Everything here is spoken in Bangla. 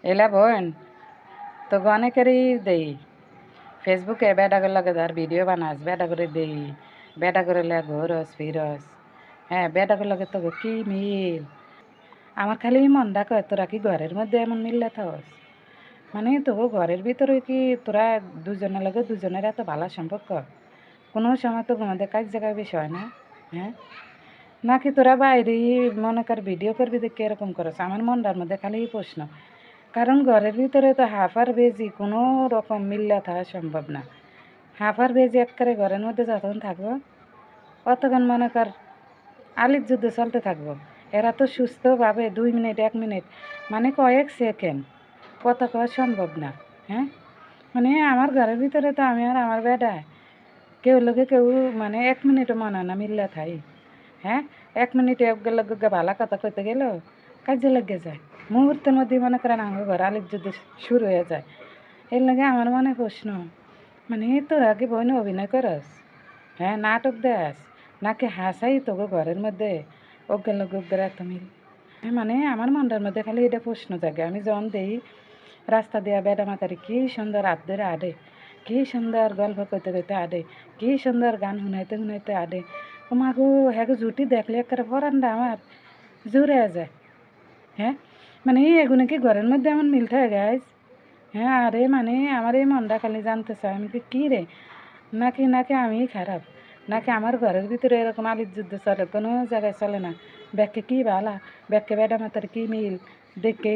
এলা বোন তো অনেকেরই দেই ফেসবুকে বেটা করে লাগে তার ভিডিও বানাস বেটা করে দেই বেটা করে লে ঘোরস ফিরস হ্যাঁ বেটা করে লাগে তো কি মিল আমার খালি মনটা কয় তোরা কি ঘরের মধ্যে এমন মিললে থাকস মানে তো ঘরের ভিতরে কি তোরা দুজনের লাগে দুজনের এত ভালো সম্পর্ক কোনো সময় তো তোমাদের কাজ জায়গায় বেশি হয় না হ্যাঁ নাকি তোরা বাইরে মনে কর ভিডিও করবি দেখে এরকম করস আমার মনটার মধ্যে খালি এই প্রশ্ন কারণ ঘরের ভিতরে তো হাফার বেজি কোনো রকম মিল্লা থাকা সম্ভব না হাফার বেজি একবারে ঘরের মধ্যে যতক্ষণ থাকবো অতক্ষণ মনে কর আলির যুদ্ধ চলতে থাকবো এরা তো সুস্থভাবে 2 মিনিট 1 মিনিট মানে কয়েক সেকেন্ড কথা কওয়া সম্ভব না হ্যাঁ মানে আমার ঘরের ভিতরে তো আমি আর আমার বেটা কেউ লোকে কেউ মানে 1 মিনিটও মনে হয় না মিল্লা থাই হ্যাঁ 1 মিনিটে একগে ভালো কথা কইতে গেলেও কাজে লেগে যায় মুহূর্তের মধ্যে মনে করেন আমার ঘর আলির যুদ্ধ শুরু হয়ে যায় এর লাগে আমার মনে প্রশ্ন মানে তোরা কি বইনে অভিনয় করস হ্যাঁ নাটক দেস নাকি হাসাই তোকে ঘরের মধ্যে অজ্ঞের এত মিল মানে আমার মনটার মধ্যে খালি এটা প্রশ্ন জাগে আমি যখন দেই রাস্তা দিয়া বেটা মাতারি কি সুন্দর হাত ধরে আডে কি সুন্দর গল্প করতে করতে আডে কি সুন্দর গান শুনাইতে শুনাইতে আডে ও মাগো হ্যাঁ জুটি দেখলে একটা পরানটা আমার জোরে যায় হ্যাঁ মানে এগুলো কি ঘরের মধ্যে এমন মিল থাকে গাইজ হ্যাঁ আরে মানে আমার এই মনটা খালি জানতে চাই আমি কি রে নাকি নাকি আমি খারাপ নাকি আমার ঘরের ভিতরে এরকম আলির যুদ্ধ চলে কোনো জায়গায় চলে না ব্যাগকে কি বালা ব্যাগকে বেটা মাতার কি মিল দেখে